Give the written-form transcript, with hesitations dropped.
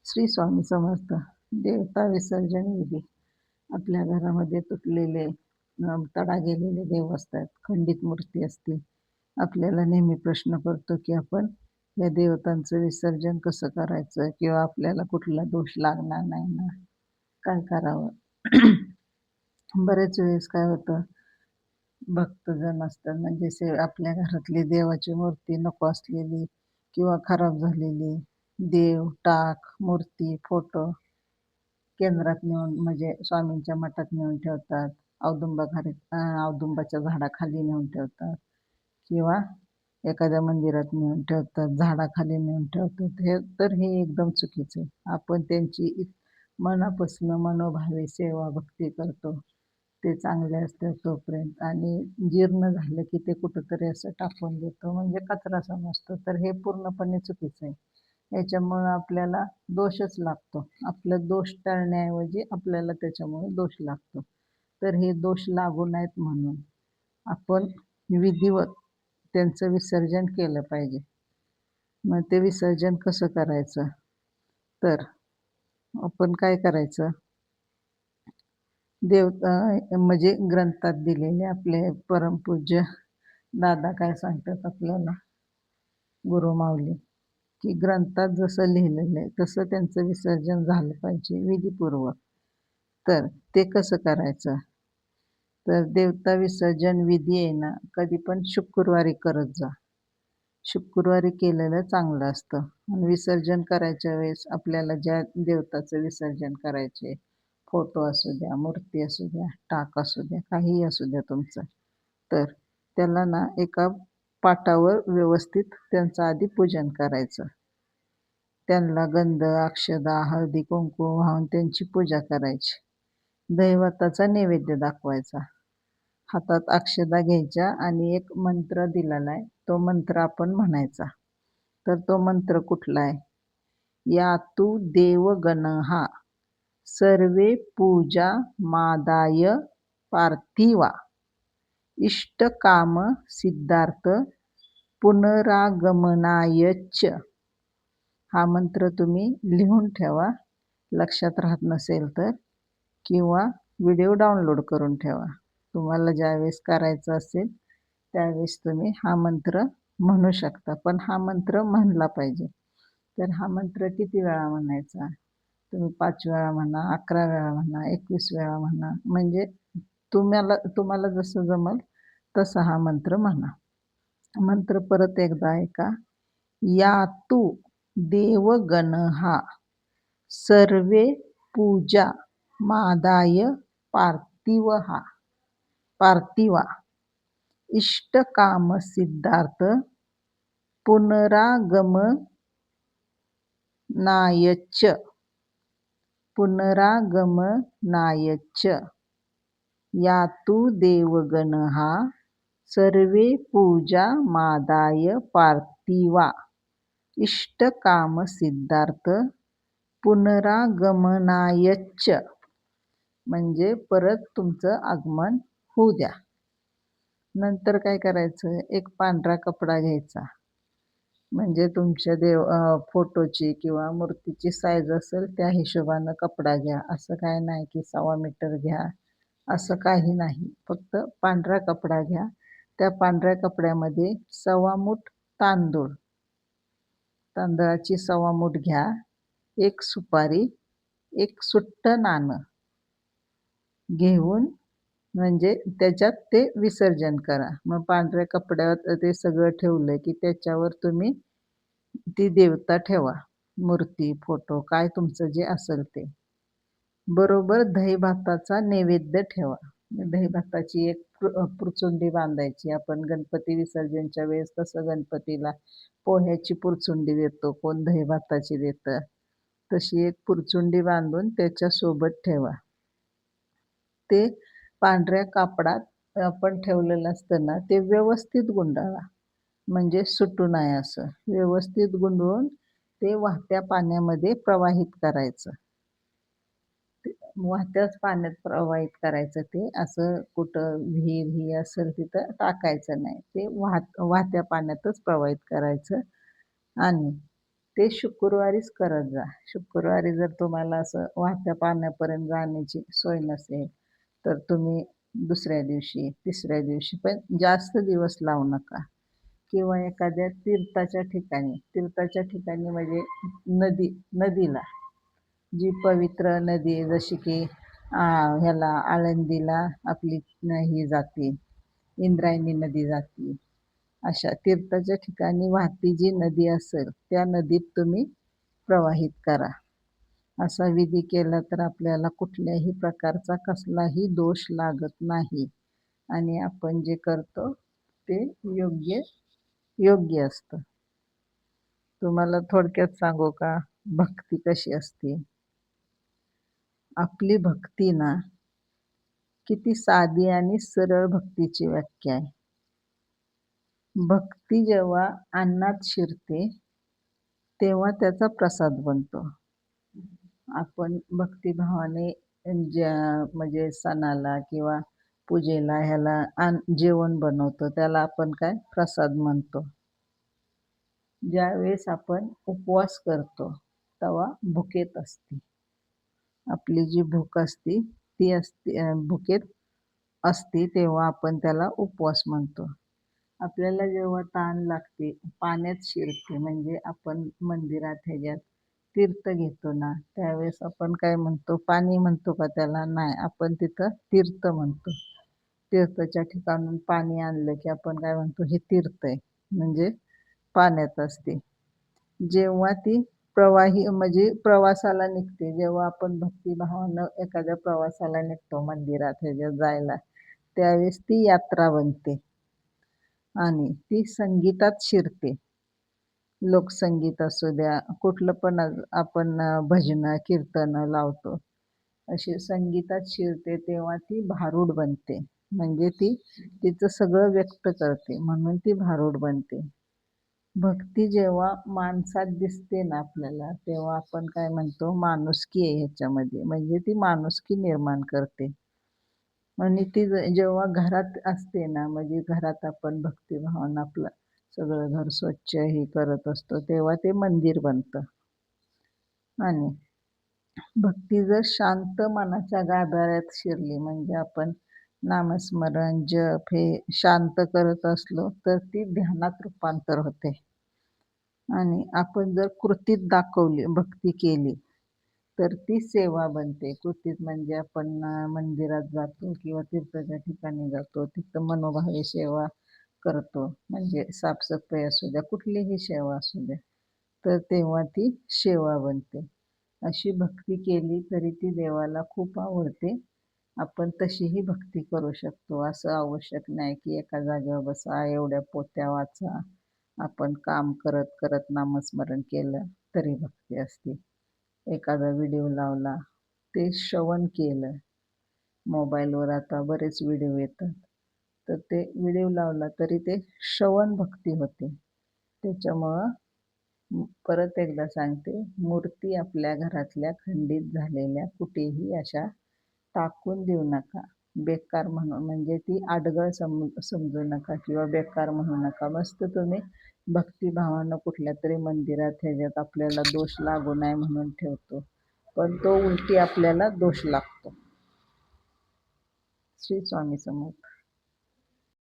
श्री स्वामी समर्थ. देवता विसर्जन विधी. आपल्या घरामध्ये तुटलेले, तडा गेलेले देव असतात, खंडित मूर्ती असते. आपल्याला नेहमी प्रश्न पडतो, की आपण या देवतांचं विसर्जन कसं करायचं? किंवा आपल्याला कुठला दोष लागणार नाही ना? काय करावं? बरेच वेळेस काय होतं, भक्तजन असतात म्हणजे आपल्या घरातली देवाची मूर्ती नको असलेली किंवा खराब झालेली देव, टाक, मूर्ती, फोटो केंद्रात नेऊन म्हणजे स्वामींच्या मठात नेऊन ठेवतात. औदुंबाच्या झाडाखाली नेऊन ठेवतात किंवा एखाद्या मंदिरात नेऊन ठेवतात, झाडाखाली नेऊन ठेवतात. हे एकदम चुकीचं आहे. आपण त्यांची मनापासून मनोभावे सेवा भक्ती करतो. ते चांगले असतात तोपर्यंत आणि जीर्ण झालं की ते कुठंतरी असं टाकून देतो म्हणजे कचरा समजतो. तर हे पूर्णपणे चुकीचं आहे. याच्यामुळं आपल्याला दोषच लागतो. आपलं दोष टाळण्याऐवजी आपल्याला त्याच्यामुळे दोष लागतो. तर हे दोष लागू नयेत म्हणून आपण विधिवत त्यांचं विसर्जन केलं पाहिजे. मग ते विसर्जन कसं करायचं? तर आपण काय करायचं? म्हणजे ग्रंथात दिलेले आपले परमपूज्य दादा काय सांगतात आपल्याला, गुरुमाऊली, की ग्रंथात जसं लिहिलेलं आहे तसं त्यांचं विसर्जन झालं पाहिजे विधीपूर्वक. तर ते कसं करायचं? तर देवता विसर्जन विधी आहे ना, कधी पण शुक्रवारी करत जा. शुक्रवारी केलेलं चांगलं असतं. आणि विसर्जन करायच्या वेळेस आपल्याला ज्या देवताचं विसर्जन करायचे, फोटो असू द्या, मूर्ती असू द्या, टाक असू द्या, काहीही असू द्या तुमचं, तर त्याला ना एका पाटावर व्यवस्थित त्यांचं आधी पूजन करायचं. त्यांना गंध, अक्षदा, हळदी, कुंकू वाहून त्यांची पूजा करायची. दैवताचा नैवेद्य दाखवायचा. हातात अक्षदा घ्यायच्या आणि एक मंत्र दिलेला आहे, तो मंत्र आपण म्हणायचा. तर तो मंत्र कुठला आहे? यातु देवगणहा सर्वे पूजा मादाय पार्थिवा इष्टकाम सिद्धार्थ पुनरागमनायच. हा मंत्र तुम्ही लिहून ठेवा, लक्षात राहत नसेल तर, किंवा व्हिडिओ डाउनलोड करून ठेवा. तुम्हाला ज्यावेळेस करायचं असेल त्यावेळेस तुम्ही हा मंत्र म्हणू शकता, पण हा मंत्र म्हणला पाहिजे. तर हा मंत्र किती वेळा म्हणायचा? तुम्ही 5 वेळा म्हणा, 11 वेळा म्हणा, 21 वेळा म्हणा, म्हणजे तुम्हाला जसं जमल तसा हा मंत्र म्हणा. मंत्र परत एकदा ऐका. यातु देवगणहा सर्वे पूजा मादाय पार्थिवा इष्टकाम सिद्धार्थ पुनरागमनायच. यातु देवगणहा सर्वे पूजा मादाय पार्थिवा इष्टकाम सिद्धार्थ पुनरागमनायच. म्हणजे परत तुमचं आगमन होऊ द्या. नंतर काय करायचं? एक पांढरा कपडा घ्यायचा, म्हणजे तुमच्या फोटोची किंवा मूर्तीची साईज असेल त्या हिशोबानं कपडा घ्या. असं काय नाही की 1.25 मीटर घ्या, असं काही नाही. फक्त पांढरा कपडा घ्या. त्या पांढऱ्या कपड्यामध्ये 1.25 मूठ तांदूळ, तांदळाची 1.25 मूठ घ्या. एक सुपारी, एक सुट्ट नाणं घेऊन म्हणजे त्याच्यात ते विसर्जन करा. मग पांढऱ्या कपड्यावर ते सगळं ठेवलं की त्याच्यावर तुम्ही ती देवता ठेवा, मूर्ती, फोटो, काय तुमचं जे असेल ते. बरोबर दही-भाताचा नैवेद्य ठेवा. दही-भाताची एक पुरचुंडी बांधायची. आपण गणपती विसर्जनच्या वेळेस कसं गणपतीला पोह्याची पुरचुंडी देतो, कोण दही-भाताची देतं, तशी एक पुरचुंडी बांधून त्याच्यासोबत ठेवा. ते पांढऱ्या कापडात आपण ठेवलेलं असतं ना, ते व्यवस्थित गुंडाळा, म्हणजे सुटू नये असं. व्यवस्थित गुंडळून ते वाहत्या पाण्यामध्ये प्रवाहित करायचं. वाहत्याच पाण्यात प्रवाहित करायचं. ते असं कुठं विहीर असेल तिथं टाकायचं नाही. ते वाहत्या पाण्यातच प्रवाहित करायचं. आणि ते शुक्रवारीच करत जा. शुक्रवारी जर तुम्हाला असं वाहत्या पाण्यापर्यंत जाण्याची सोय नसेल, तर तुम्ही दुसऱ्या दिवशी, तिसऱ्या दिवशी पण जास्त दिवस लावू नका. किंवा एखाद्या तीर्थाच्या ठिकाणी म्हणजे नदीला, जी पवित्र नदी आहे जशी की ह्याला आळंदीला आपली ही जाते, इंद्रायणी नदी जाते. अशा तीर्थाच्या ठिकाणी वाहती जी नदी असेल त्या नदीत तुम्ही प्रवाहित करा. असा विधी केला तर आपल्याला कुठल्याही प्रकारचा कसलाही दोष लागत नाही आणि आपण जे करतो ते योग्य योग्य असतं. तुम्हाला थोडक्यात सांगू का भक्ती कशी असते? आपली भक्ती ना किती साधी आणि सरळ भक्तीची व्याख्या आहे. भक्ती जेव्हा अन्नात शिरते, तेव्हा त्याचा प्रसाद बनतो. आपण भक्तिभावाने ज्या म्हणजे सणाला किंवा पूजेला ह्याला जेवण बनवतो, त्याला आपण काय प्रसाद म्हणतो. ज्यावेळेस आपण उपवास करतो, तेव्हा भुकेत असते. आपली जी भूक असते, ती असते भुकेत असते, तेव्हा आपण त्याला उपवास म्हणतो. आपल्याला जेव्हा तहान लागते, पाण्यात शिरते म्हणजे आपण मंदिरात ह्याच्यात तीर्थ घेतो ना, त्यावेळेस आपण काय म्हणतो? पाणी म्हणतो का त्याला? नाही, आपण तिथं तीर्थ म्हणतो. तीर्थाच्या ठिकाणून पाणी आणलं की आपण काय म्हणतो? हे तीर्थ आहे, म्हणजे पाण्यात असते. जेव्हा ती प्रवाही म्हणजे प्रवासाला निघते, जेव्हा आपण भक्तिभावानं एखाद्या प्रवासाला निघतो मंदिरात ह्याच्यात जायला, त्यावेळेस ती यात्रा बनते आणि ती संगीतात शिरते. लोकसंगीत असू द्या, कुठलं पण आपण भजनं, कीर्तनं लावतो. अशी संगीतात शिरते तेव्हा ती भारुड बनते. म्हणजे ती तिचं सगळं व्यक्त करते म्हणून ती भारुड बनते. भक्ती जेव्हा माणसात दिसते ना आपल्याला, तेव्हा आपण काय म्हणतो? माणुसकी आहे ह्याच्यामध्ये. म्हणजे ती माणुसकी निर्माण करते. आणि ती जेव्हा घरात असते ना, म्हणजे घरात आपण भक्तिभावानं आपलं सगळं घर स्वच्छ हे करत असतो, तेव्हा ते मंदिर बनतं. आणि भक्ती जर शांत मनाच्या गाभाऱ्यात शिरली, म्हणजे आपण नामस्मरण, जप हे शांत करत असलो, तर ती ध्यानात रूपांतर होते. आणि आपण जर कृतीत दाखवली, भक्ती केली, तर ती सेवा बनते. कृतीत म्हणजे आपण मंदिरात जातो किंवा तीर्थाच्या ठिकाणी जातो, तिथं मनोभावे सेवा करतो. म्हणजे साफसफाई असू द्या, कुठलीही सेवा असू द्या, तर तेव्हा ती सेवा बनते. अशी भक्ती केली तरी ती देवाला खूप आवडते. आपण तशीही भक्ती करू शकतो. असं आवश्यक नाही की एका जागेवर बसा, एवढ्या पोथ्या वाचा. आपण काम करत करत नामस्मरण केलं तरी भक्ती असते. एखादा व्हिडिओ लावला, ते श्रवण केलं. मोबाईलवर आता बरेच व्हिडिओ येतात. तर ते व्हिडिओ लावला तरी ते श्रवण भक्ती होते. त्याच्यामुळं परत एकदा सांगते, मूर्ती आपल्या घरातल्या खंडित झालेल्या कुठेही अशा टाकून देऊ नका. बेकार म्हणून म्हणजे ती अडगळ समजू नका किंवा बेकार म्हणू नका. मस्त तुम्ही भक्तिभावानं कुठल्यातरी मंदिरात ह्याच्यात आपल्याला दोष लागू नये म्हणून ठेवतो. पण तो उलटी आपल्याला दोष लागतो. श्री स्वामी समर्थ.